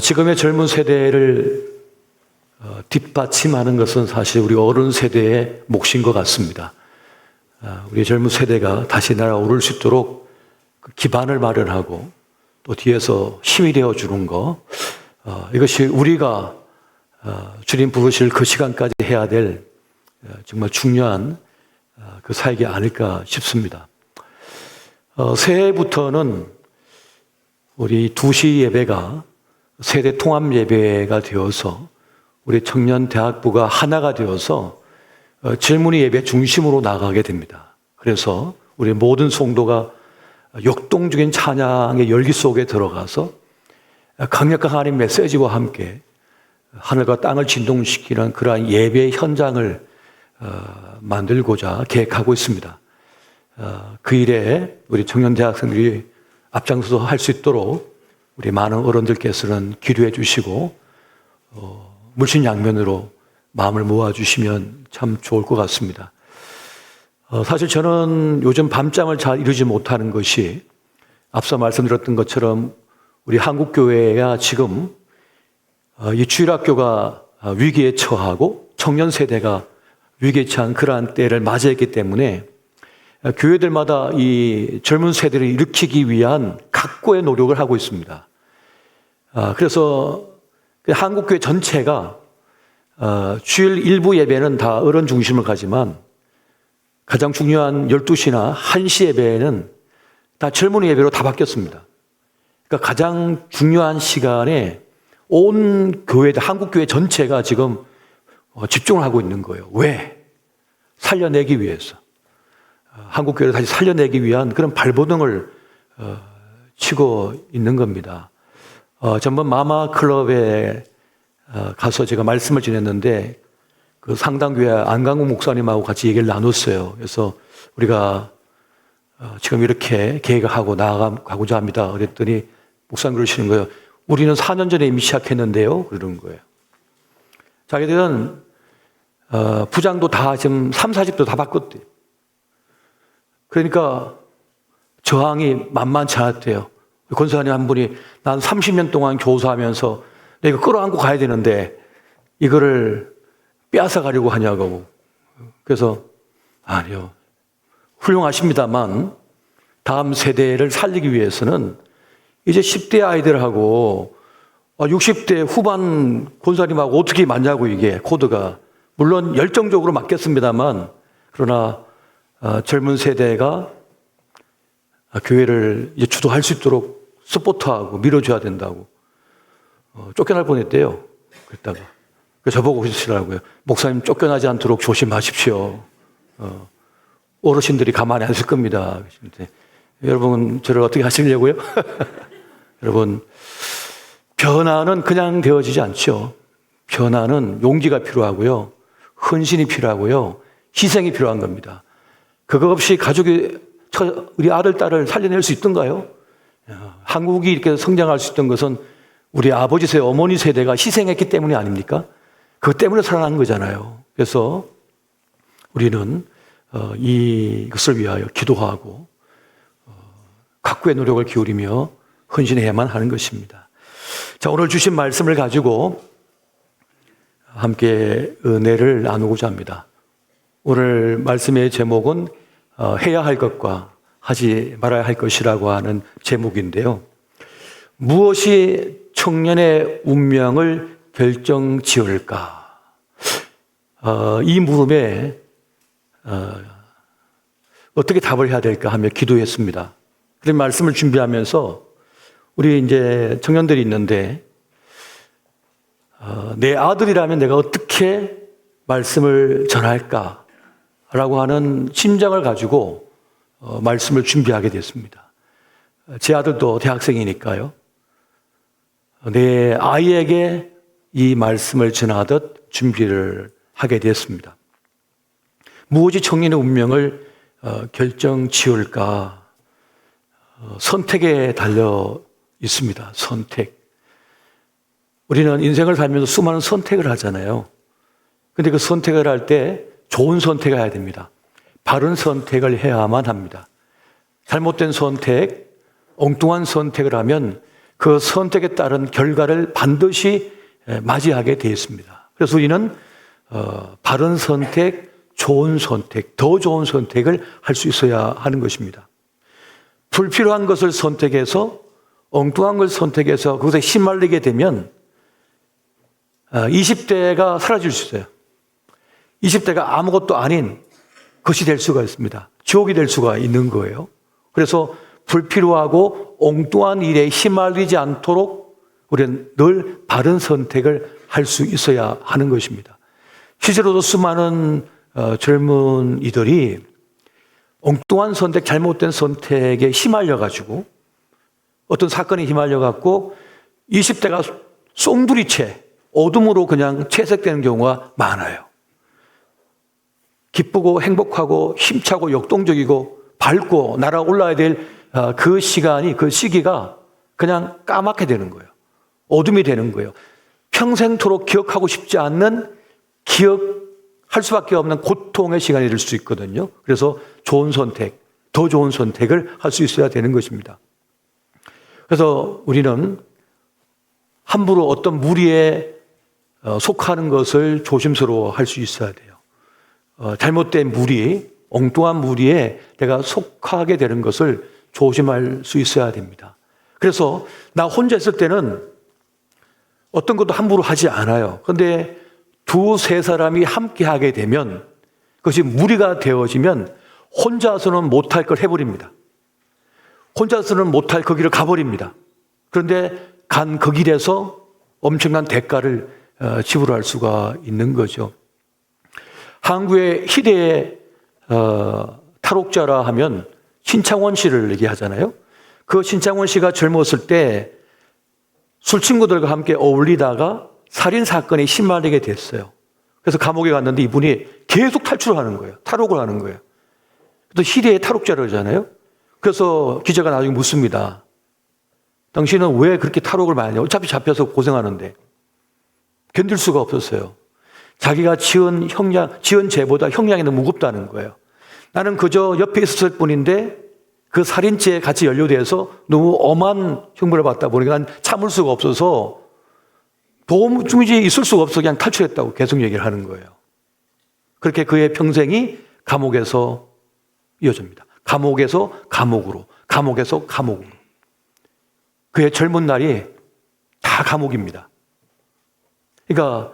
지금의 젊은 세대를 뒷받침하는 것은 사실 우리 어른 세대의 몫인 것 같습니다. 우리 젊은 세대가 다시 날아오를 수 있도록 그 기반을 마련하고 또 뒤에서 힘이 되어주는 것, 이것이 우리가 주님 부르실 그 시간까지 해야 될 정말 중요한 그 사역이 아닐까 싶습니다. 새해부터는 우리 2시 예배가 세대 통합 예배가 되어서 우리 청년 대학부가 하나가 되어서 젊은이 예배 중심으로 나가게 됩니다. 그래서 우리 모든 성도가 역동적인 찬양의 열기 속에 들어가서 강력한 하나님 메시지와 함께 하늘과 땅을 진동시키는 그러한 예배 현장을 만들고자 계획하고 있습니다. 그 일에 우리 청년 대학생들이 앞장서서 할 수 있도록 우리 많은 어른들께서는 기도해 주시고 물심양면으로 마음을 모아주시면 참 좋을 것 같습니다. 사실 저는 요즘 밤잠을 잘 이루지 못하는 것이 앞서 말씀드렸던 것처럼 우리 한국교회가 지금 이 주일학교가 위기에 처하고 청년 세대가 위기에 처한 그러한 때를 맞이했기 때문에 교회들마다 이 젊은 세대를 일으키기 위한 각고의 노력을 하고 있습니다. 그래서 한국교회 전체가 주일 일부 예배는 다 어른 중심을 가지만 가장 중요한 12시나 1시 예배는 다 젊은이 예배로 다 바뀌었습니다. 그러니까 가장 중요한 시간에 온 교회들, 한국교회 전체가 지금 집중을 하고 있는 거예요. 왜? 살려내기 위해서. 한국교회를 다시 살려내기 위한 그런 발버둥을 치고 있는 겁니다. 전번 마마클럽에 가서 제가 말씀을 지냈는데 그 상당교회 안강국 목사님하고 같이 얘기를 나눴어요. 그래서 우리가 지금 이렇게 계획을 하고 나아가고자 합니다. 그랬더니 목사님 그러시는 거예요. 우리는 4년 전에 이미 시작했는데요. 그러는 거예요. 자기들은 부장도 다 지금 30, 40도 다 바꿨대요. 그러니까 저항이 만만치 않았대요. 권사님 한 분이 난 30년 동안 교사하면서 내가 끌어안고 가야 되는데 이거를 빼앗아 가려고 하냐고. 그래서 아니요. 훌륭하십니다만 다음 세대를 살리기 위해서는 이제 10대 아이들하고 60대 후반 권사님하고 어떻게 맞냐고 이게 코드가. 물론 열정적으로 맞겠습니다만 그러나 젊은 세대가 교회를 이제 주도할 수 있도록 서포트하고 밀어줘야 된다고. 쫓겨날 뻔했대요. 그랬다가. 저보고 그러시더라고요. 목사님 쫓겨나지 않도록 조심하십시오. 어르신들이 가만히 안 있을 겁니다. 여러분 저를 어떻게 하시려고요? 여러분 변화는 그냥 되어지지 않죠. 변화는 용기가 필요하고요. 헌신이 필요하고요. 희생이 필요한 겁니다. 그거 없이 가족이 우리 아들, 딸을 살려낼 수 있던가요? 한국이 이렇게 성장할 수 있던 것은 우리 아버지 세대, 어머니 세대가 희생했기 때문이 아닙니까? 그것 때문에 살아난 거잖아요. 그래서 우리는 이것을 위하여 기도하고 각고의 노력을 기울이며 헌신해야만 하는 것입니다. 자, 오늘 주신 말씀을 가지고 함께 은혜를 나누고자 합니다. 오늘 말씀의 제목은 해야 할 것과 하지 말아야 할 것이라고 하는 제목인데요. 무엇이 청년의 운명을 결정지을까? 이 물음에 어떻게 답을 해야 될까 하며 기도했습니다. 그런 말씀을 준비하면서 우리 이제 청년들이 있는데 내 아들이라면 내가 어떻게 말씀을 전할까라고 하는 심정을 가지고 말씀을 준비하게 됐습니다. 제 아들도 대학생이니까요. 내 아이에게 이 말씀을 전하듯 준비를 하게 됐습니다. 무엇이 청년의 운명을 결정지을까? 선택에 달려 있습니다. 선택. 우리는 인생을 살면서 수많은 선택을 하잖아요. 그런데 그 선택을 할 때 좋은 선택을 해야 됩니다. 바른 선택을 해야만 합니다. 잘못된 선택, 엉뚱한 선택을 하면 그 선택에 따른 결과를 반드시 맞이하게 되어 있습니다. 그래서 우리는 바른 선택, 좋은 선택, 더 좋은 선택을 할 수 있어야 하는 것입니다. 불필요한 것을 선택해서 엉뚱한 걸 선택해서 그것에 휘말리게 되면 20대가 사라질 수 있어요. 20대가 아무것도 아닌 것이 될 수가 있습니다. 지옥이 될 수가 있는 거예요. 그래서 불필요하고 엉뚱한 일에 휘말리지 않도록 우리는 늘 바른 선택을 할 수 있어야 하는 것입니다. 실제로도 수많은 젊은이들이 엉뚱한 선택, 잘못된 선택에 휘말려가지고 어떤 사건에 휘말려갖고 20대가 송두리째 어둠으로 그냥 채색되는 경우가 많아요. 기쁘고 행복하고 힘차고 역동적이고 밝고 날아올라야 될 그 시간이, 그 시기가 그냥 까맣게 되는 거예요. 어둠이 되는 거예요. 평생토록 기억하고 싶지 않는, 기억할 수밖에 없는 고통의 시간이 될 수 있거든요. 그래서 좋은 선택, 더 좋은 선택을 할 수 있어야 되는 것입니다. 그래서 우리는 함부로 어떤 무리에 속하는 것을 조심스러워 할 수 있어야 돼요. 잘못된 무리, 엉뚱한 무리에 내가 속하게 되는 것을 조심할 수 있어야 됩니다. 그래서 나 혼자 있을 때는 어떤 것도 함부로 하지 않아요. 그런데 두세 사람이 함께 하게 되면, 그것이 무리가 되어지면 혼자서는 못할 걸 해버립니다. 혼자서는 못할 그 길을 가버립니다. 그런데 간 그 길에서 엄청난 대가를 지불할 수가 있는 거죠. 한국의 희대의 탈옥자라 하면 신창원 씨를 얘기하잖아요. 그 신창원 씨가 젊었을 때 술 친구들과 함께 어울리다가 살인 사건에 휘말리게 됐어요. 그래서 감옥에 갔는데 이분이 계속 탈출하는 거예요. 탈옥을 하는 거예요. 또 희대의 탈옥자라잖아요. 그래서 기자가 나중에 묻습니다. 당신은 왜 그렇게 탈옥을 많이 하냐? 어차피 잡혀서 고생하는데. 견딜 수가 없었어요. 자기가 지은 죄보다 형량이 너무 무겁다는 거예요. 나는 그저 옆에 있었을 뿐인데 그 살인죄에 같이 연루돼서 너무 엄한 형벌을 받다 보니까 난 참을 수가 없어서 도무지 있을 수가 없어 그냥 탈출했다고 계속 얘기를 하는 거예요. 그렇게 그의 평생이 감옥에서 이어집니다. 감옥에서 감옥으로, 감옥에서 감옥으로. 그의 젊은 날이 다 감옥입니다. 그러니까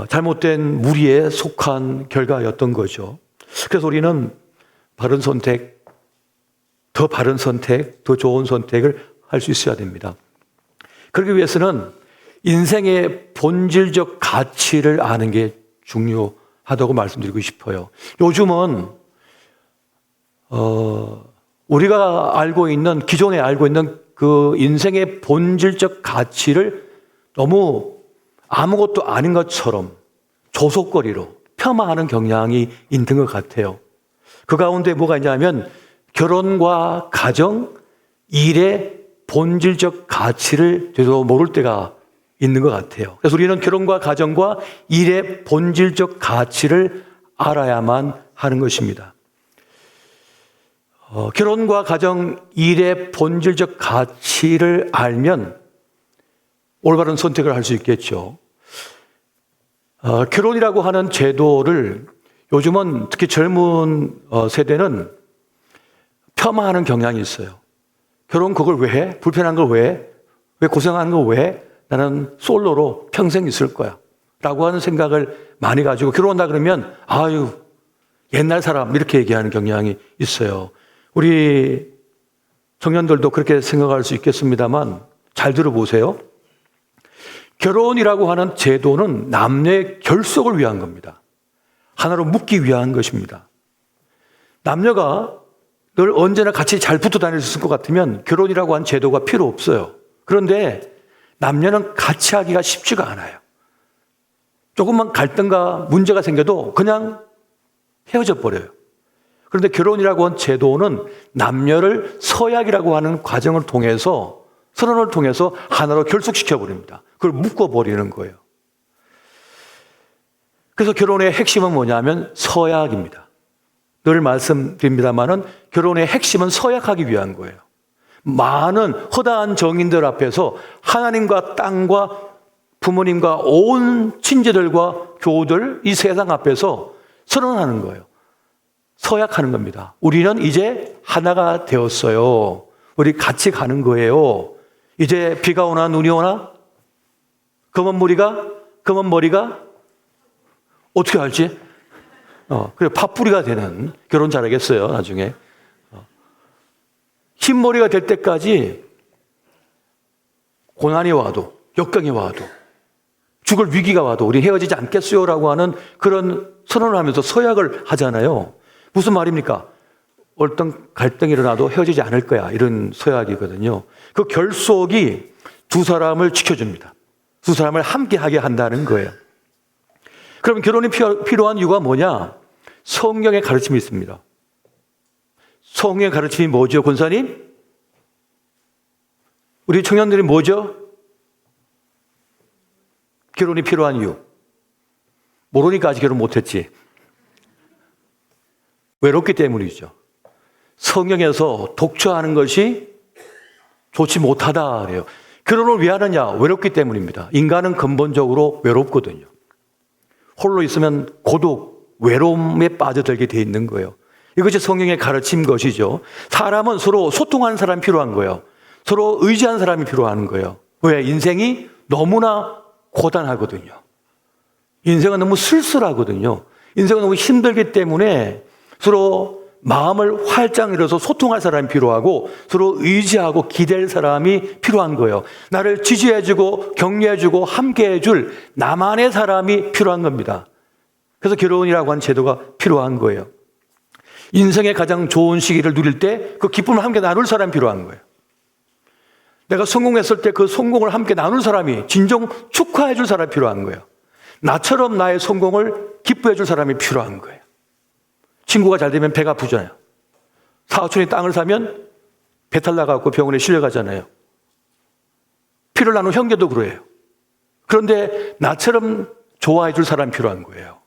잘못된 무리에 속한 결과였던 거죠. 그래서 우리는 바른 선택, 더 바른 선택, 더 좋은 선택을 할 수 있어야 됩니다. 그러기 위해서는 인생의 본질적 가치를 아는 게 중요하다고 말씀드리고 싶어요. 요즘은 우리가 알고 있는, 기존에 알고 있는 그 인생의 본질적 가치를 너무 아무것도 아닌 것처럼 조속거리로 폄하하는 경향이 있는 것 같아요. 그 가운데 뭐가 있냐면 결혼과 가정, 일의 본질적 가치를 되도 모를 때가 있는 것 같아요. 그래서 우리는 결혼과 가정과 일의 본질적 가치를 알아야만 하는 것입니다. 결혼과 가정, 일의 본질적 가치를 알면 올바른 선택을 할 수 있겠죠. 결혼이라고 하는 제도를 요즘은 특히 젊은 세대는 폄하하는 경향이 있어요. 결혼 그걸 왜 해? 불편한 걸 왜 해? 왜 고생하는 걸 왜 해? 나는 솔로로 평생 있을 거야. 라고 하는 생각을 많이 가지고 결혼한다 그러면 아유 옛날 사람 이렇게 얘기하는 경향이 있어요. 우리 청년들도 그렇게 생각할 수 있겠습니다만 잘 들어보세요. 결혼이라고 하는 제도는 남녀의 결속을 위한 겁니다. 하나로 묶기 위한 것입니다. 남녀가 늘 언제나 같이 잘 붙어 다닐 수 있을 것 같으면 결혼이라고 하는 제도가 필요 없어요. 그런데 남녀는 같이 하기가 쉽지가 않아요. 조금만 갈등과 문제가 생겨도 그냥 헤어져 버려요. 그런데 결혼이라고 하는 제도는 남녀를 서약이라고 하는 과정을 통해서, 선언을 통해서 하나로 결속시켜 버립니다. 그걸 묶어 버리는 거예요. 그래서 결혼의 핵심은 뭐냐면 서약입니다. 늘 말씀드립니다만은 결혼의 핵심은 서약하기 위한 거예요. 많은 허다한 정인들 앞에서 하나님과 땅과 부모님과 온 친지들과 교우들, 이 세상 앞에서 선언하는 거예요. 서약하는 겁니다. 우리는 이제 하나가 되었어요. 우리 같이 가는 거예요. 이제 비가 오나 눈이 오나 검은 머리가 어떻게 알지? 그래 팥뿌리가 되는 결혼 잘하겠어요 나중에. 흰머리가 될 때까지 고난이 와도 역경이 와도 죽을 위기가 와도 우리 헤어지지 않겠어요라고 하는 그런 선언을 하면서 서약을 하잖아요. 무슨 말입니까? 어떤 갈등이 일어나도 헤어지지 않을 거야 이런 서약이거든요. 그 결속이 두 사람을 지켜줍니다. 두 사람을 함께하게 한다는 거예요. 그럼 결혼이 필요한 이유가 뭐냐? 성경의 가르침이 있습니다. 성경의 가르침이 뭐죠, 권사님? 우리 청년들이 뭐죠? 결혼이 필요한 이유. 모르니까 아직 결혼 못했지. 외롭기 때문이죠. 성경에서 독처하는 것이 좋지 못하다 그래요. 결혼을 왜 하느냐? 외롭기 때문입니다. 인간은 근본적으로 외롭거든요. 홀로 있으면 고독, 외로움에 빠져들게 돼 있는 거예요. 이것이 성경의 가르침 것이죠. 사람은 서로 소통하는 사람이 필요한 거예요. 서로 의지하는 사람이 필요한 거예요. 왜? 인생이 너무나 고단하거든요. 인생은 너무 쓸쓸하거든요. 인생은 너무 힘들기 때문에 서로 마음을 활짝 열어서 소통할 사람이 필요하고 서로 의지하고 기댈 사람이 필요한 거예요. 나를 지지해주고 격려해주고 함께해줄 나만의 사람이 필요한 겁니다. 그래서 결혼이라고 하는 제도가 필요한 거예요. 인생의 가장 좋은 시기를 누릴 때 그 기쁨을 함께 나눌 사람이 필요한 거예요. 내가 성공했을 때 그 성공을 함께 나눌 사람이 진정 축하해줄 사람이 필요한 거예요. 나처럼 나의 성공을 기뻐해줄 사람이 필요한 거예요. 친구가 잘 되면 배가 아프잖아요. 사촌이 땅을 사면 배탈 나가고 병원에 실려가잖아요. 피를 나눈 형제도 그래요. 그런데 나처럼 좋아해 줄 사람이 필요한 거예요.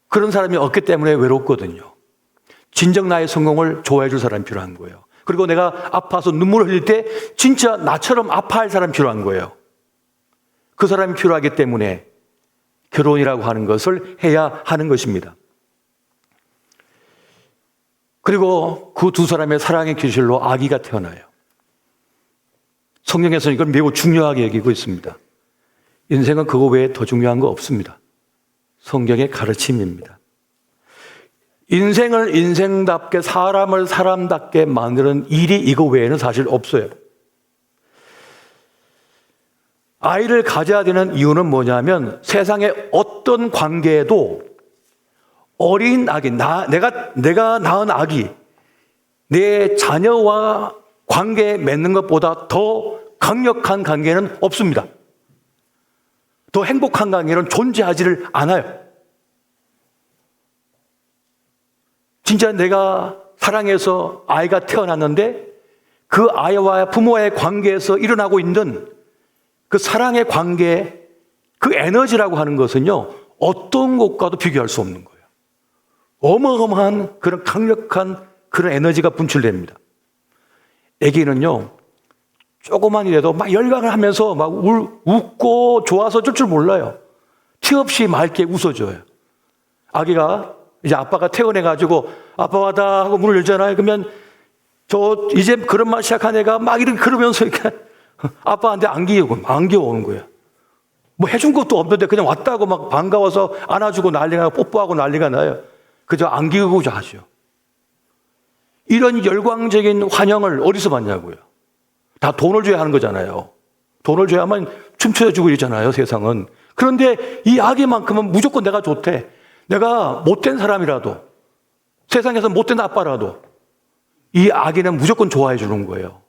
그런 사람이 없기 때문에 외롭거든요. 진정 나의 성공을 좋아해 줄 사람이 필요한 거예요. 그리고 내가 아파서 눈물을 흘릴 때 진짜 나처럼 아파할 사람이 필요한 거예요. 그 사람이 필요하기 때문에 결혼이라고 하는 것을 해야 하는 것입니다. 그리고 그 두 사람의 사랑의 기실로 아기가 태어나요. 성경에서는 이걸 매우 중요하게 여기고 있습니다. 인생은 그거 외에 더 중요한 거 없습니다. 성경의 가르침입니다. 인생을 인생답게 사람을 사람답게 만드는 일이 이거 외에는 사실 없어요. 아이를 가져야 되는 이유는 뭐냐면 세상의 어떤 관계에도 어린 아기, 내가 낳은 아기, 내 자녀와 관계 맺는 것보다 더 강력한 관계는 없습니다. 더 행복한 관계는 존재하지를 않아요. 진짜 내가 사랑해서 아이가 태어났는데 그 아이와 부모와의 관계에서 일어나고 있는 그 사랑의 관계, 그 에너지라고 하는 것은요, 어떤 것과도 비교할 수 없는 거예요. 어마어마한 그런 강력한 그런 에너지가 분출됩니다. 아기는요, 조그만이라도 막 열광을 하면서 막 웃고 좋아서 어쩔 줄 몰라요. 티 없이 맑게 웃어줘요. 아기가 이제 아빠가 퇴근해가지고 아빠 와다 하고 문을 열잖아요. 그러면 저 이제 그런 말 시작한 애가 막 이렇게 그러면서 이렇게 아빠한테 안기어오는 거예요. 뭐 해준 것도 없는데 그냥 왔다고 막 반가워서 안아주고 난리가 나고 뽀뽀하고 난리가 나요. 그저 안기고자 하죠. 이런 열광적인 환영을 어디서 받냐고요. 다 돈을 줘야 하는 거잖아요. 돈을 줘야만 춤춰주고 이러잖아요, 세상은. 그런데 이 아기만큼은 무조건 내가 좋대. 내가 못된 사람이라도, 세상에서 못된 아빠라도 이 아기는 무조건 좋아해 주는 거예요.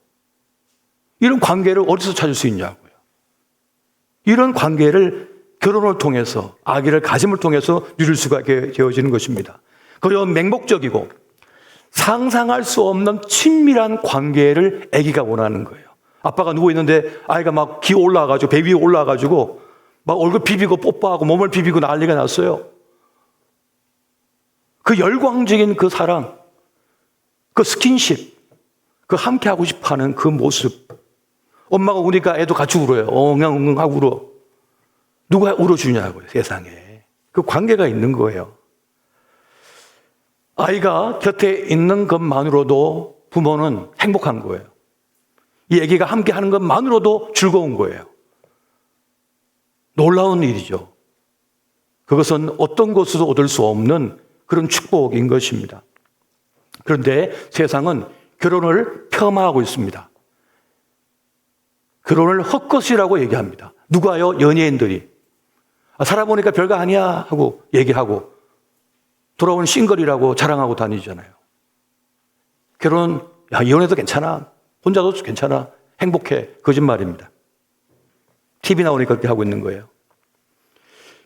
이런 관계를 어디서 찾을 수 있냐고요. 이런 관계를 결혼을 통해서, 아기를 가짐을 통해서 누릴 수가 되어지는 것입니다. 그리고 맹목적이고 상상할 수 없는 친밀한 관계를 아기가 원하는 거예요. 아빠가 누워있는데 아이가 막 기어 올라와가지고, 배 위에 올라와가지고 막 얼굴 비비고 뽀뽀하고 몸을 비비고 난리가 났어요. 그 열광적인 그 사랑, 그 스킨십, 그 함께 하고 싶어 하는 그 모습. 엄마가 우니까 애도 같이 울어요. 엉엉엉 하고 울어. 누가 울어주냐고요, 세상에. 그 관계가 있는 거예요. 아이가 곁에 있는 것만으로도 부모는 행복한 거예요. 이 아기가 함께 하는 것만으로도 즐거운 거예요. 놀라운 일이죠. 그것은 어떤 곳에서도 얻을 수 없는 그런 축복인 것입니다. 그런데 세상은 결혼을 폄하하고 있습니다. 결혼을 헛것이라고 얘기합니다. 누가요? 연예인들이. 살아보니까 별거 아니야 하고 얘기하고 돌아온 싱글이라고 자랑하고 다니잖아요. 결혼, 이혼해도 괜찮아. 혼자도 괜찮아. 행복해. 거짓말입니다. TV 나오니까 그렇게 하고 있는 거예요.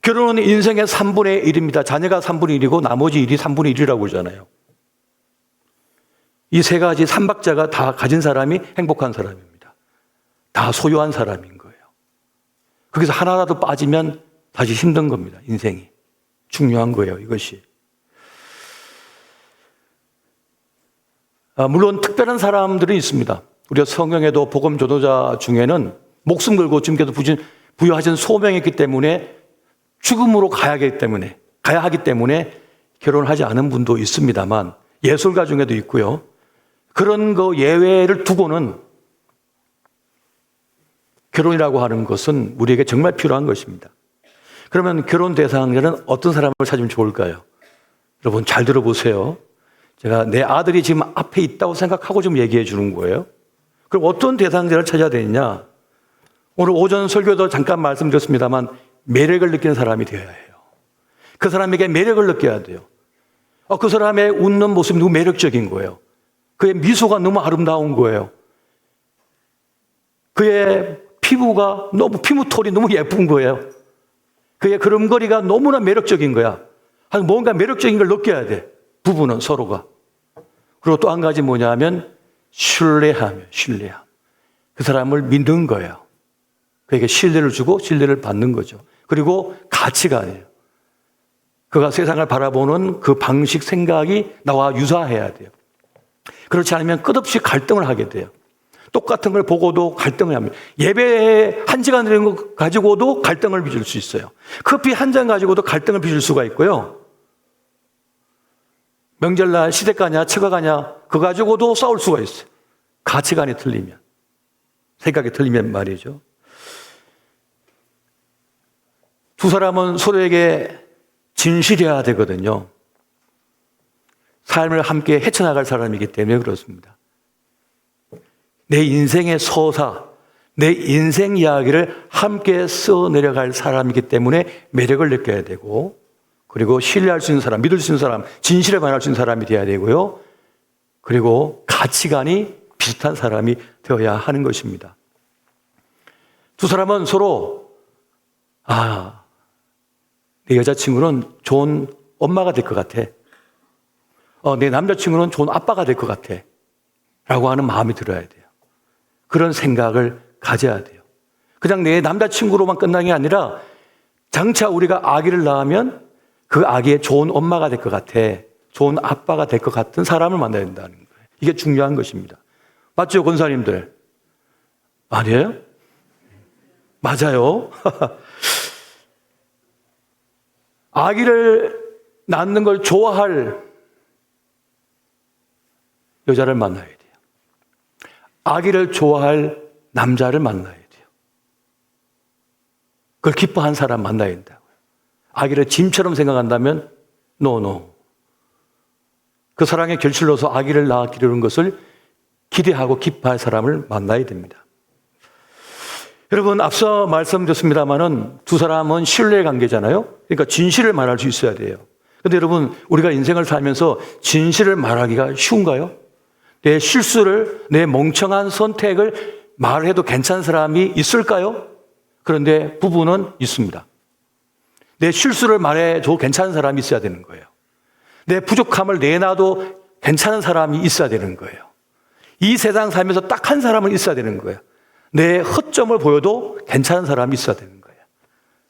결혼은 인생의 3분의 1입니다. 자녀가 3분의 1이고 나머지 일이 3분의 1이라고 그러잖아요. 이 세 가지 삼박자가 다 가진 사람이 행복한 사람입니다. 다 소유한 사람인 거예요. 거기서 하나라도 빠지면 다시 힘든 겁니다. 인생이. 중요한 거예요. 이것이. 물론 특별한 사람들이 있습니다. 우리가 성경에도 복음 전도자 중에는 목숨 걸고 주님께서 부여하신 소명이 있기 때문에 죽음으로 가야 하기 때문에 결혼하지 않은 분도 있습니다만 예술가 중에도 있고요. 그런 거 예외를 두고는 결혼이라고 하는 것은 우리에게 정말 필요한 것입니다. 그러면 결혼 대상자는 어떤 사람을 찾으면 좋을까요? 여러분 잘 들어보세요. 제가 내 아들이 지금 앞에 있다고 생각하고 좀 얘기해 주는 거예요. 그럼 어떤 대상자를 찾아야 되느냐? 오늘 오전 설교도 잠깐 말씀드렸습니다만 매력을 느끼는 사람이 되어야 해요. 그 사람에게 매력을 느껴야 돼요. 그 사람의 웃는 모습이 너무 매력적인 거예요. 그의 미소가 너무 아름다운 거예요. 그의 피부톤이 너무 예쁜 거예요. 그의 걸음걸이가 너무나 매력적인 거야. 뭔가 매력적인 걸 느껴야 돼. 부부는 서로가. 그리고 또 한 가지 뭐냐면 신뢰함. 그 사람을 믿는 거예요. 그에게 신뢰를 주고 신뢰를 받는 거죠. 그리고 가치관이에요. 그가 세상을 바라보는 그 방식, 생각이 나와 유사해야 돼요. 그렇지 않으면 끝없이 갈등을 하게 돼요. 똑같은 걸 보고도 갈등을 합니다. 예배 한 시간 드리는 거 가지고도 갈등을 빚을 수 있어요. 커피 한 잔 가지고도 갈등을 빚을 수가 있고요. 명절날 시댁 가냐, 처가 가냐, 그거 가지고도 싸울 수가 있어요. 가치관이 틀리면, 생각이 틀리면 말이죠. 두 사람은 서로에게 진실해야 되거든요. 삶을 함께 헤쳐나갈 사람이기 때문에 그렇습니다. 내 인생의 서사, 내 인생 이야기를 함께 써내려갈 사람이기 때문에 매력을 느껴야 되고, 그리고 신뢰할 수 있는 사람, 믿을 수 있는 사람, 진실에 반할 수 있는 사람이 되어야 되고요. 그리고 가치관이 비슷한 사람이 되어야 하는 것입니다. 두 사람은 서로 내 여자친구는 좋은 엄마가 될 것 같아. 내 남자친구는 좋은 아빠가 될 것 같아. 라고 하는 마음이 들어야 돼요. 그런 생각을 가져야 돼요. 그냥 내 남자친구로만 끝나는 게 아니라 장차 우리가 아기를 낳으면 그 아기의 좋은 엄마가 될 것 같아. 좋은 아빠가 될 것 같은 사람을 만나야 된다는 거예요. 이게 중요한 것입니다. 맞죠, 권사님들? 아니에요? 맞아요. 아기를 낳는 걸 좋아할 여자를 만나야 돼요. 아기를 좋아할 남자를 만나야 돼요. 그걸 기뻐한 사람 만나야 된다고요. 아기를 짐처럼 생각한다면 노. 그 사랑의 결실로서 아기를 낳아 기르는 것을 기대하고 기뻐할 사람을 만나야 됩니다. 여러분 앞서 말씀드렸습니다마는 두 사람은 신뢰 관계잖아요. 그러니까 진실을 말할 수 있어야 돼요. 그런데 여러분 우리가 인생을 살면서 진실을 말하기가 쉬운가요? 내 실수를, 내 멍청한 선택을 말해도 괜찮은 사람이 있을까요? 그런데 부부는 있습니다. 내 실수를 말해도 괜찮은 사람이 있어야 되는 거예요. 내 부족함을 내놔도 괜찮은 사람이 있어야 되는 거예요. 이 세상 살면서 딱 한 사람은 있어야 되는 거예요. 내 허점을 보여도 괜찮은 사람이 있어야 되는 거예요.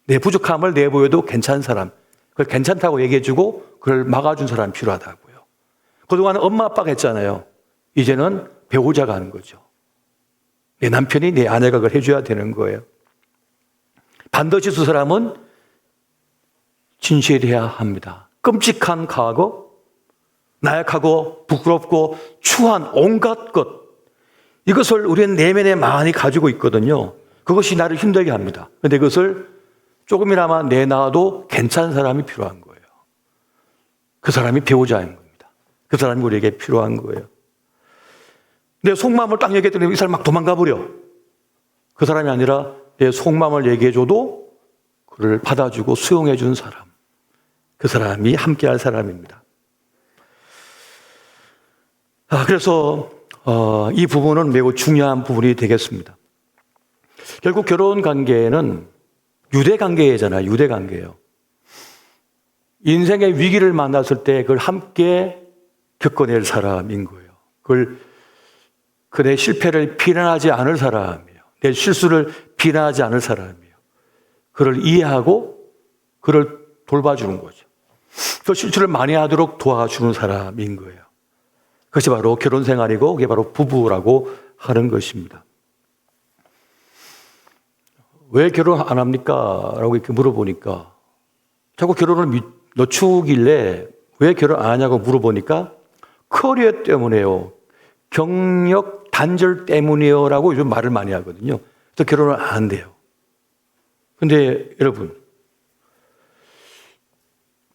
내 부족함을 내보여도 괜찮은 사람, 그걸 괜찮다고 얘기해주고 그걸 막아준 사람이 필요하다고요. 그동안 엄마 아빠가 했잖아요. 이제는 배우자가 하는 거죠. 내 남편이 내 아내가 그걸 해줘야 되는 거예요. 반드시 두 사람은 진실해야 합니다. 끔찍한 과거, 나약하고 부끄럽고 추한 온갖 것, 이것을 우리는 내면에 많이 가지고 있거든요. 그것이 나를 힘들게 합니다. 그런데 그것을 조금이나마 내놔도 괜찮은 사람이 필요한 거예요. 그 사람이 배우자인 겁니다. 그 사람이 우리에게 필요한 거예요. 내 속마음을 딱 얘기했더니 이 사람이 막 도망가 버려. 그 사람이 아니라 내 속마음을 얘기해줘도 그를 받아주고 수용해 준 사람. 그 사람이 함께할 사람입니다. 그래서 이 부분은 매우 중요한 부분이 되겠습니다. 결국 결혼 관계는 유대 관계잖아요. 유대 관계예요. 인생의 위기를 만났을 때 그걸 함께 겪어낼 사람인 거예요. 내 실패를 비난하지 않을 사람이에요. 내 실수를 비난하지 않을 사람이에요. 그를 이해하고 그를 돌봐주는 거죠. 그 실수를 많이 하도록 도와주는 사람인 거예요. 그것이 바로 결혼 생활이고 그게 바로 부부라고 하는 것입니다. 왜 결혼 안 합니까? 라고 이렇게 물어보니까 자꾸 결혼을 늦추길래 왜 결혼 안 하냐고 물어보니까 커리어 때문에요. 경력 단절 때문이에요. 라고 요즘 말을 많이 하거든요. 그래서 결혼을 안 한대요. 근데 여러분,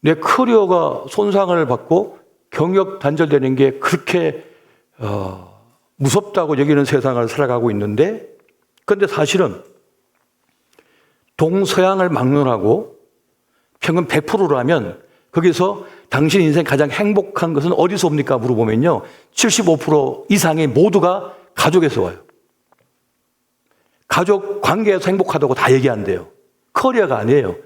내 커리어가 손상을 받고 경력 단절되는 게 그렇게 무섭다고 여기는 세상을 살아가고 있는데, 그런데 사실은 동서양을 막론하고 평균 100%라면 거기서 당신 인생 가장 행복한 것은 어디서 옵니까? 물어보면요, 75% 이상의 모두가 가족에서 와요. 가족 관계에서 행복하다고 다 얘기한대요. 커리어가 아니에요.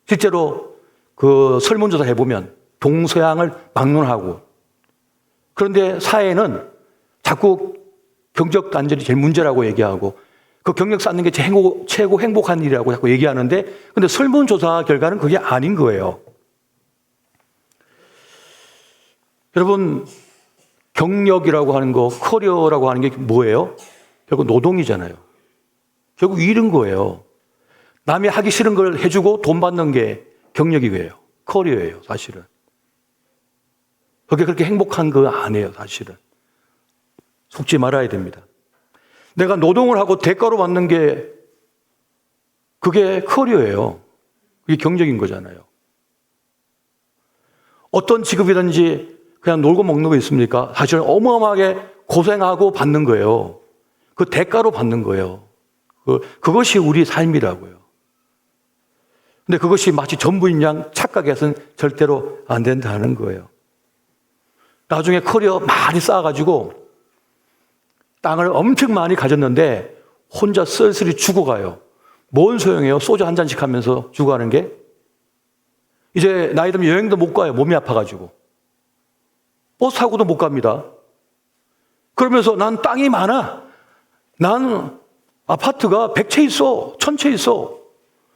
실제로 그 설문조사 해보면 동서양을 막론하고, 그런데 사회는 자꾸 경력 단절이 제일 문제라고 얘기하고 그 경력 쌓는 게 최고 행복한 일이라고 자꾸 얘기하는데, 근데 설문조사 결과는 그게 아닌 거예요. 여러분, 경력이라고 하는 거, 커리어라고 하는 게 뭐예요? 결국 노동이잖아요. 결국 일인 거예요. 남이 하기 싫은 걸 해주고 돈 받는 게 경력이에요. 커리어예요, 사실은. 그게 그렇게 행복한 거 아니에요, 사실은. 속지 말아야 됩니다. 내가 노동을 하고 대가로 받는 게 그게 커리어예요. 그게 경력인 거잖아요. 어떤 직업이든지 그냥 놀고 먹는 거 있습니까? 사실은 어마어마하게 고생하고 받는 거예요. 그 대가로 받는 거예요. 그것이 우리 삶이라고요. 근데 그것이 마치 전부인 양 착각해서는 절대로 안 된다는 거예요. 나중에 커리어 많이 쌓아가지고 땅을 엄청 많이 가졌는데 혼자 쓸쓸히 죽어가요. 뭔 소용이에요? 소주 한 잔씩 하면서 죽어가는 게? 이제 나이 들면 여행도 못 가요. 몸이 아파가지고. 버스 타고도 못 갑니다. 그러면서 난 땅이 많아. 난 아파트가 100채 있어. 1000채 있어.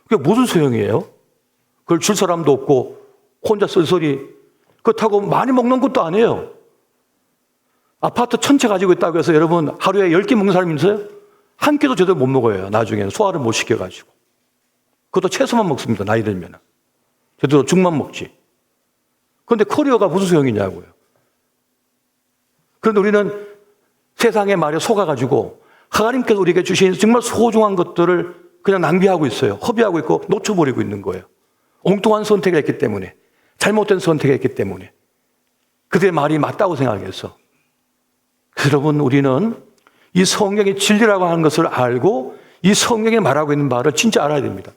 그게 무슨 소용이에요? 그걸 줄 사람도 없고 혼자 쓸쓸히. 그렇다고 많이 먹는 것도 아니에요. 아파트 1000채 가지고 있다고 해서 여러분 하루에 10끼 먹는 사람이 있어요? 한 끼도 제대로 못 먹어요. 나중에는 소화를 못 시켜가지고. 그것도 채소만 먹습니다. 나이 들면. 제대로 죽만 먹지. 그런데 커리어가 무슨 소용이냐고요. 그런데 우리는 세상의 말에 속아가지고 하나님께서 우리에게 주신 정말 소중한 것들을 그냥 낭비하고 있어요. 허비하고 있고 놓쳐버리고 있는 거예요. 엉뚱한 선택을 했기 때문에, 잘못된 선택을 했기 때문에, 그들의 말이 맞다고 생각했어. 여러분, 우리는 이 성경의 진리라고 하는 것을 알고 이 성경이 말하고 있는 말을 진짜 알아야 됩니다.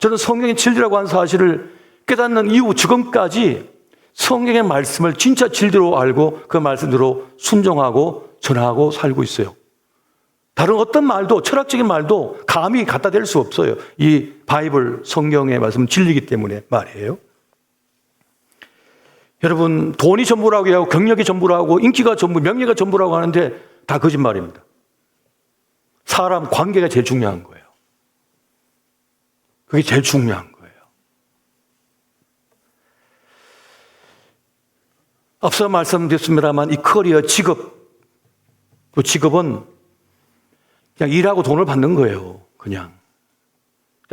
저는 성경의 진리라고 하는 사실을 깨닫는 이후 지금까지 성경의 말씀을 진짜 진리로 알고 그 말씀대로 순종하고 전하고 살고 있어요. 다른 어떤 말도, 철학적인 말도 감히 갖다 댈 수 없어요. 이 바이블 성경의 말씀은 진리이기 때문에 말이에요. 여러분, 돈이 전부라고 하고 경력이 전부라고 인기가 전부, 명예가 전부라고 하는데 다 거짓말입니다. 사람 관계가 제일 중요한 거예요. 그게 제일 중요한 거예요. 앞서 말씀드렸습니다만 이 커리어, 직업, 또 직업은 그냥 일하고 돈을 받는 거예요. 그냥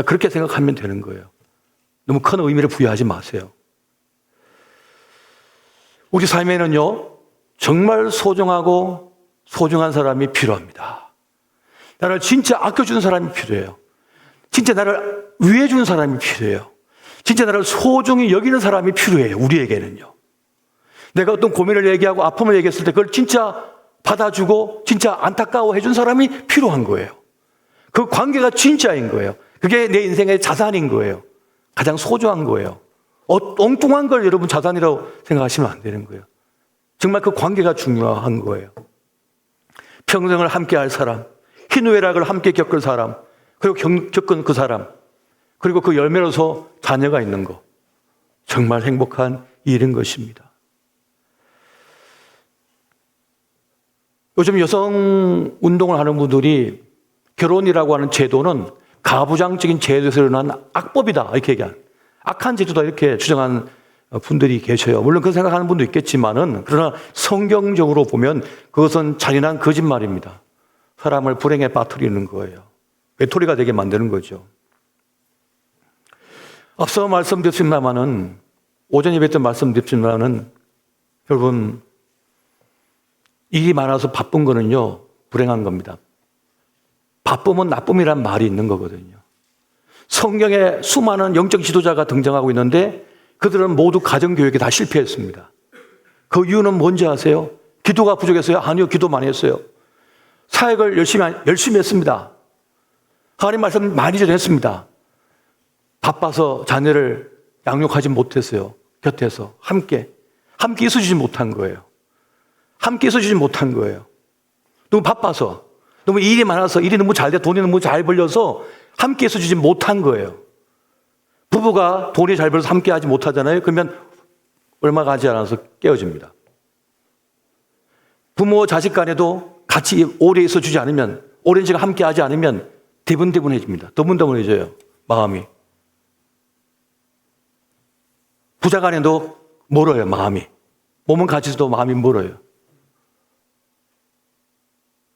그렇게 생각하면 되는 거예요. 너무 큰 의미를 부여하지 마세요. 우리 삶에는요, 정말 소중하고 소중한 사람이 필요합니다. 나를 진짜 아껴주는 사람이 필요해요. 진짜 나를 위해주는 사람이 필요해요. 진짜 나를 소중히 여기는 사람이 필요해요. 우리에게는요. 내가 어떤 고민을 얘기하고 아픔을 얘기했을 때 그걸 진짜 받아주고 진짜 안타까워해 준 사람이 필요한 거예요. 그 관계가 진짜인 거예요. 그게 내 인생의 자산인 거예요. 가장 소중한 거예요. 엉뚱한 걸 여러분 자산이라고 생각하시면 안 되는 거예요. 정말 그 관계가 중요한 거예요. 평생을 함께 할 사람, 희노애락을 함께 겪을 사람, 그리고 겪은 그 사람, 그리고 그 열매로서 자녀가 있는 것. 정말 행복한 일인 것입니다. 요즘 여성 운동을 하는 분들이 결혼이라고 하는 제도는 가부장적인 제도에서 일어난 악법이다 이렇게 얘기한, 악한 제도다 이렇게 주장하는 분들이 계셔요. 물론 그런 생각하는 분도 있겠지만은, 그러나 성경적으로 보면 그것은 잔인한 거짓말입니다. 사람을 불행에 빠뜨리는 거예요. 외톨이가 되게 만드는 거죠. 앞서 말씀드렸습니다마는, 오전 예배 때 말씀드렸습니다마는, 여러분, 일이 많아서 바쁜 거는요, 불행한 겁니다. 바쁨은 나쁨이란 말이 있는 거거든요. 성경에 수많은 영적 지도자가 등장하고 있는데 그들은 모두 가정교육에 다 실패했습니다. 그 이유는 뭔지 아세요? 기도가 부족했어요? 아니요, 기도 많이 했어요. 사역을 열심히 했습니다. 하나님 말씀 많이 전했습니다. 바빠서 자녀를 양육하지 못했어요. 곁에서 함께 있어주지 못한 거예요. 함께 있어주지 못한 거예요. 너무 바빠서, 너무 일이 많아서, 일이 너무 잘 돼, 돈이 너무 잘 벌려서 함께 있어주지 못한 거예요. 부부가 돈이 잘 벌어서 함께 하지 못하잖아요. 그러면 얼마 가지 않아서 깨어집니다. 부모 자식 간에도 같이 오래 있어주지 않으면, 오랜 시간 함께 하지 않으면 대분대분해집니다. 더분더분해져요, 마음이. 부자 간에도 멀어요, 마음이. 몸은 같이 있어도 마음이 멀어요.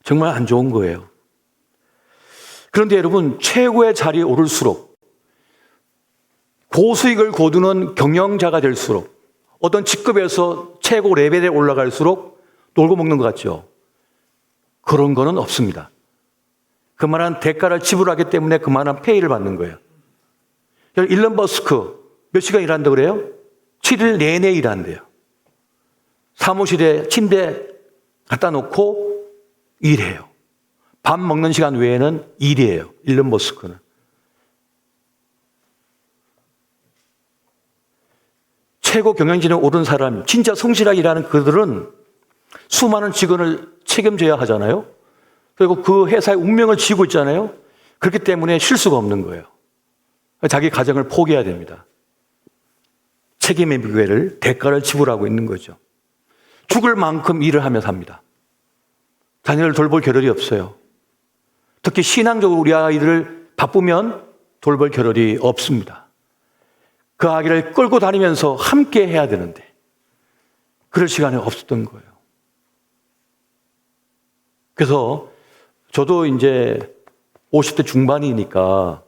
정말 안 좋은 거예요. 그런데 여러분, 최고의 자리에 오를수록, 고수익을 거두는 경영자가 될수록, 어떤 직급에서 최고 레벨에 올라갈수록 놀고 먹는 것 같죠? 그런 거는 없습니다. 그만한 대가를 지불하기 때문에 그만한 페이를 받는 거예요. 일론 머스크 몇 시간 일한다고 그래요? 7일 내내 일한대요. 사무실에 침대 갖다 놓고 일해요. 밥 먹는 시간 외에는 일이에요. 일론 머스크는. 최고 경영진에 오른 사람, 진짜 성실하게 일하는 그들은 수많은 직원을 책임져야 하잖아요. 그리고 그 회사의 운명을 쥐고 있잖아요. 그렇기 때문에 쉴 수가 없는 거예요. 자기 가정을 포기해야 됩니다. 책임의 무게를, 대가를 지불하고 있는 거죠. 죽을 만큼 일을 하며 삽니다. 자녀를 돌볼 겨를이 없어요. 특히 신앙적으로 우리 아이들을 바쁘면 돌볼 겨를이 없습니다. 그 아기를 끌고 다니면서 함께 해야 되는데 그럴 시간이 없었던 거예요. 그래서 저도 이제 50대 중반이니까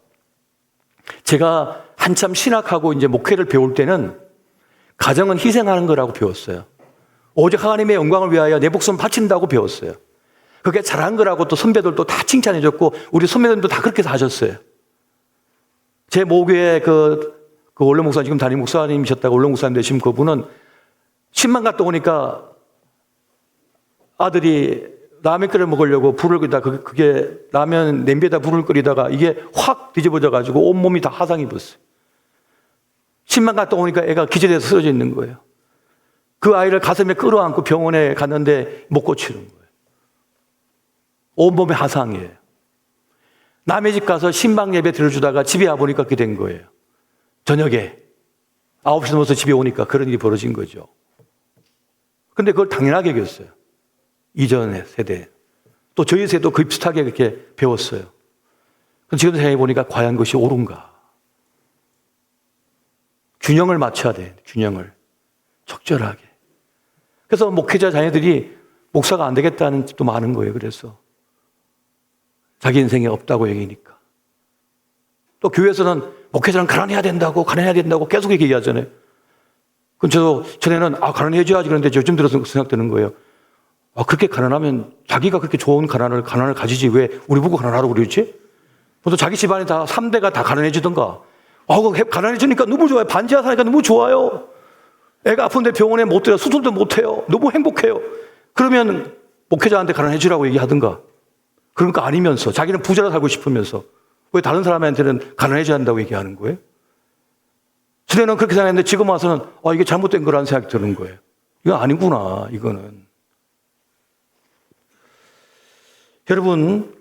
제가 한참 신학하고 이제 목회를 배울 때는 가정은 희생하는 거라고 배웠어요. 오직 하나님의 영광을 위하여 내 목숨 바친다고 배웠어요. 그게 잘한 거라고 또 선배들도 다 칭찬해줬고 우리 선배들도 다 그렇게 하셨어요. 제 모교에 그 원로 목사님, 지금 담임 목사님이셨다가 원로 목사님 되신 그분은 10만 갔다 오니까 아들이 라면 끓여 먹으려고 불을 끄다가 그게 라면 냄비에다 불을 끓이다가 이게 확 뒤집어져 가지고 온몸이 다 화상 입었어요. 10만 갔다 오니까 애가 기절해서 쓰러져 있는 거예요. 그 아이를 가슴에 끌어안고 병원에 갔는데 못 고치는 거예요. 온몸에 화상이에요. 남의 집 가서 신방 예배 들어주다가 집에 와보니까 그렇게 된 거예요. 저녁에 9시 넘어서 집에 오니까 그런 일이 벌어진 거죠. 근데 그걸 당연하게 여겼어요. 이전의 세대. 또 저희 세대도 그 비슷하게 그렇게 배웠어요. 지금 생각해보니까 과연 그것이 옳은가. 균형을 맞춰야 돼. 균형을. 적절하게. 그래서 목회자 자녀들이 목사가 안 되겠다는 집도 많은 거예요. 그래서 자기 인생에 없다고 얘기니까. 또 교회에서는 목회자는 가난해야 된다고 계속 얘기하잖아요. 그럼 저도 전에는 가난해져야지 그런데 요즘 들어서 생각되는 거예요. 그렇게 가난하면 자기가 그렇게 좋은 가난을 가지지 왜 우리 보고 가난하라고 그러지? 보통 자기 집안에 다 3대가 다 가난해지던가. 가난해지니까 너무 좋아요. 반지하 사니까 너무 좋아요. 애가 아픈데 병원에 못 들어 수술도 못 해요. 너무 행복해요. 그러면 목회자한테 가난해지라고 얘기하든가. 그러니까 아니면서 자기는 부자로 살고 싶으면서 왜 다른 사람한테는 가난해져야 한다고 얘기하는 거예요? 전에는 그렇게 생각했는데 지금 와서는 이게 잘못된 거라는 생각이 드는 거예요. 이거 아니구나, 이거는. 여러분,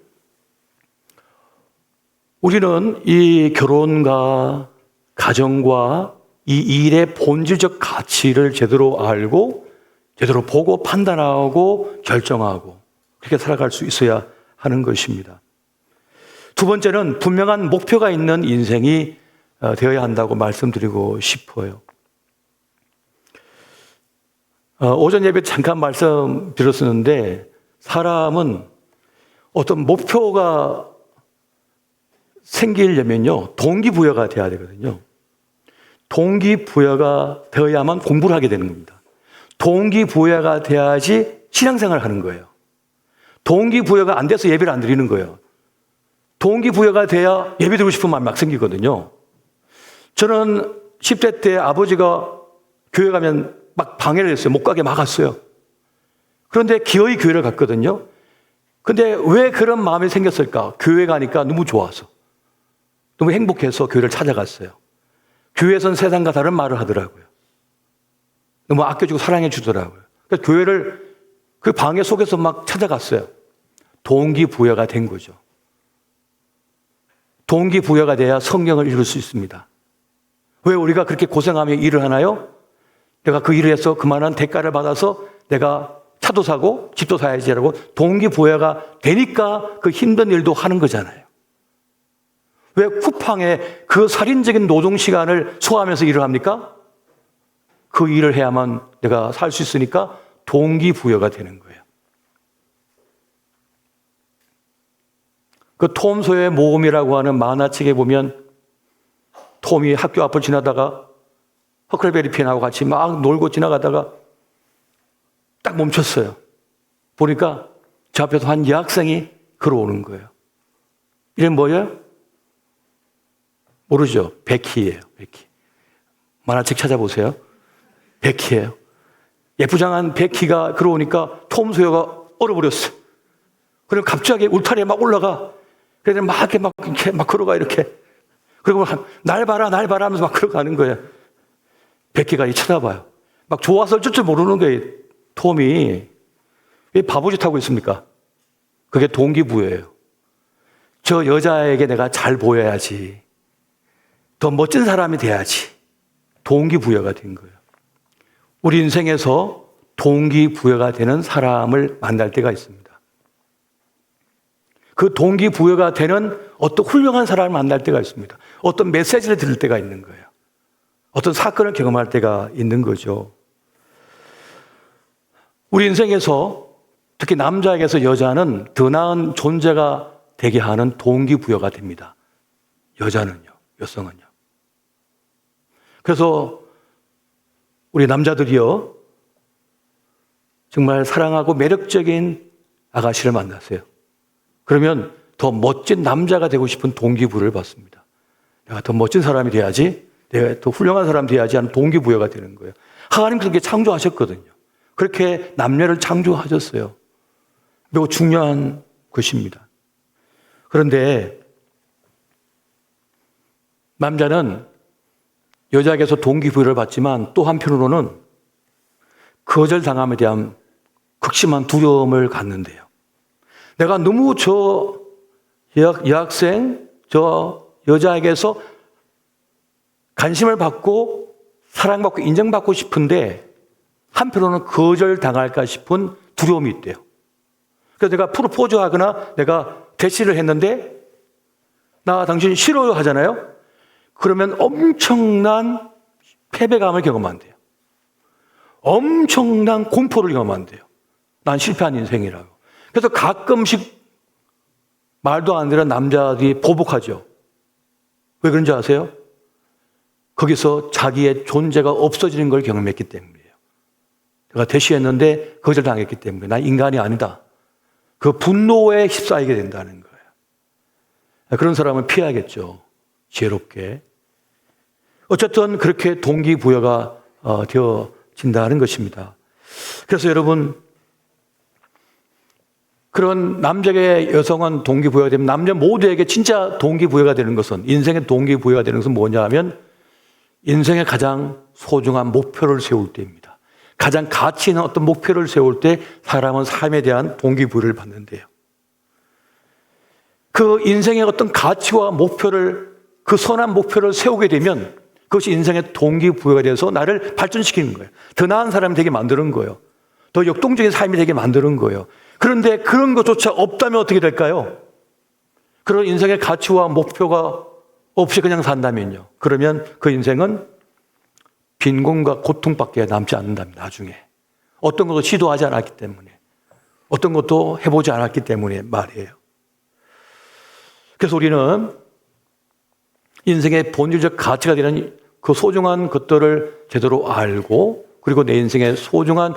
우리는 이 결혼과 가정과 이 일의 본질적 가치를 제대로 알고 제대로 보고 판단하고 결정하고 그렇게 살아갈 수 있어야 하는 것입니다. 두 번째는 분명한 목표가 있는 인생이 되어야 한다고 말씀드리고 싶어요. 오전 예배 잠깐 말씀드렸었는데 사람은 어떤 목표가 생기려면요 동기부여가 돼야 되거든요. 동기부여가 되어야만 공부를 하게 되는 겁니다. 동기부여가 돼야지 신앙생활을 하는 거예요. 동기부여가 안 돼서 예배를 안 드리는 거예요. 동기부여가 돼야 예배 드리고 싶은 마음이 막 생기거든요. 저는 10대 때 아버지가 교회 가면 막 방해를 했어요. 못 가게 막았어요. 그런데 기어이 교회를 갔거든요. 근데 왜 그런 마음이 생겼을까? 교회 가니까 너무 좋아서, 너무 행복해서 교회를 찾아갔어요. 교회에서는 세상과 다른 말을 하더라고요. 너무 아껴주고 사랑해 주더라고요. 그러니까 교회를 그 방해 속에서 막 찾아갔어요. 동기부여가 된 거죠. 동기부여가 돼야 성경을 읽을 수 있습니다. 왜 우리가 그렇게 고생하며 일을 하나요? 내가 그 일을 해서 그만한 대가를 받아서 내가 차도 사고 집도 사야지라고 동기부여가 되니까 그 힘든 일도 하는 거잖아요. 왜 쿠팡에 그 살인적인 노동 시간을 소화하면서 일을 합니까? 그 일을 해야만 내가 살 수 있으니까 동기부여가 되는 거예요. 그 톰 소여의 모험이라고 하는 만화책에 보면 톰이 학교 앞을 지나다가 허클베리 핀하고 같이 막 놀고 지나가다가 딱 멈췄어요. 보니까 저 앞에서 한 여학생이 걸어오는 거예요. 이름 뭐예요? 모르죠? 베키예요. 베키. 만화책 찾아보세요. 베키예요. 예쁘장한 베키가 걸어오니까 톰 소여가 얼어버렸어요. 그리고 갑자기 울타리에 막 올라가. 그래서 이렇게 막 걸어가 이렇게. 그리고 날 봐라 하면서 막 걸어가는 거예요. 베키가 쳐다봐요. 막 좋아서 어쩔 줄 모르는 거예요. 톰이. 왜 바보짓 하고 있습니까? 그게 동기부여예요. 저 여자에게 내가 잘 보여야지. 더 멋진 사람이 돼야지. 동기부여가 된 거예요. 우리 인생에서 동기부여가 되는 사람을 만날 때가 있습니다. 그 동기부여가 되는 어떤 훌륭한 사람을 만날 때가 있습니다. 어떤 메시지를 들을 때가 있는 거예요. 어떤 사건을 경험할 때가 있는 거죠. 우리 인생에서 특히 남자에게서 여자는 더 나은 존재가 되게 하는 동기부여가 됩니다. 여자는요, 여성은요. 그래서 우리 남자들이요, 정말 사랑하고 매력적인 아가씨를 만났어요. 그러면 더 멋진 남자가 되고 싶은 동기부여를 받습니다. 내가 더 멋진 사람이 돼야지, 내가 더 훌륭한 사람이 돼야지 하는 동기부여가 되는 거예요. 하나님 그렇게 창조하셨거든요. 그렇게 남녀를 창조하셨어요. 매우 중요한 것입니다. 그런데 남자는 여자에게서 동기부여를 받지만 또 한편으로는 거절당함에 대한 극심한 두려움을 갖는데요. 내가 너무 저 여학생, 저 여자에게서 관심을 받고 사랑받고 인정받고 싶은데 한편으로는 거절당할까 싶은 두려움이 있대요. 그래서 내가 프로포즈하거나 내가 대시를 했는데 나 당신 싫어요 하잖아요. 그러면 엄청난 패배감을 경험한대요. 엄청난 공포를 경험한대요. 난 실패한 인생이라고. 그래서 가끔씩 말도 안 되는 남자들이 보복하죠. 왜 그런지 아세요? 거기서 자기의 존재가 없어지는 걸 경험했기 때문이에요. 내가 대시했는데 거절 당했기 때문에 난 인간이 아니다. 그 분노에 휩싸이게 된다는 거예요. 그런 사람은 피해야겠죠. 지혜롭게. 어쨌든 그렇게 동기부여가 되어진다는 것입니다. 그래서 여러분, 그런 남자에게 여성은 동기부여가 되면 남자 모두에게 진짜 동기부여가 되는 것은, 인생의 동기부여가 되는 것은 뭐냐 하면 인생의 가장 소중한 목표를 세울 때입니다. 가장 가치 있는 어떤 목표를 세울 때 사람은 삶에 대한 동기부여를 받는데요. 그 인생의 어떤 가치와 목표를, 그 선한 목표를 세우게 되면 그것이 인생의 동기부여가 돼서 나를 발전시키는 거예요. 더 나은 사람이 되게 만드는 거예요. 더 역동적인 삶이 되게 만드는 거예요. 그런데 그런 것조차 없다면 어떻게 될까요? 그런 인생의 가치와 목표가 없이 그냥 산다면요. 그러면 그 인생은 빈곤과 고통밖에 남지 않는답니다. 나중에. 어떤 것도 시도하지 않았기 때문에. 어떤 것도 해보지 않았기 때문에 말이에요. 그래서 우리는 인생의 본질적 가치가 되는 그 소중한 것들을 제대로 알고, 그리고 내 인생의 소중한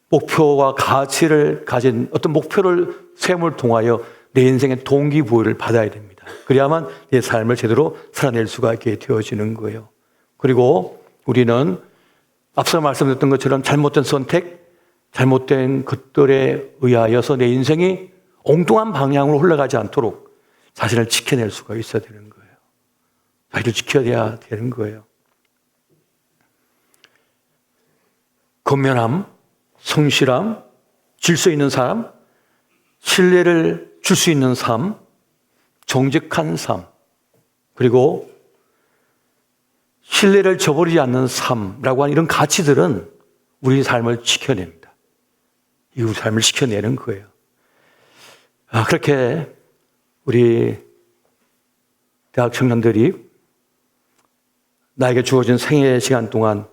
목표와 가치를 가진 어떤 목표를 세움을 통하여 내 인생의 동기부여를 받아야 됩니다. 그래야만 내 삶을 제대로 살아낼 수가 있게 되어지는 거예요. 그리고 우리는 앞서 말씀드렸던 것처럼 잘못된 선택, 잘못된 것들에 의하여서 내 인생이 엉뚱한 방향으로 흘러가지 않도록 자신을 지켜낼 수가 있어야 되는 거예요. 자기를 지켜야 되는 거예요. 건면함, 성실함, 질서 있는 삶, 신뢰를 줄 수 있는 삶, 정직한 삶, 그리고 신뢰를 저버리지 않는 삶이라고 하는 이런 가치들은 우리 삶을 지켜냅니다. 우리 삶을 지켜내는 거예요. 그렇게 우리 대학 청년들이 나에게 주어진 생애 시간 동안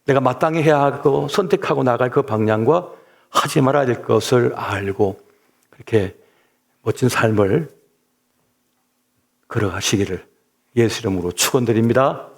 내가 마땅히 해야 하고 선택하고 나갈 그 방향과 하지 말아야 될 것을 알고 그렇게 멋진 삶을 걸어가시기를 예수 이름으로 축원드립니다.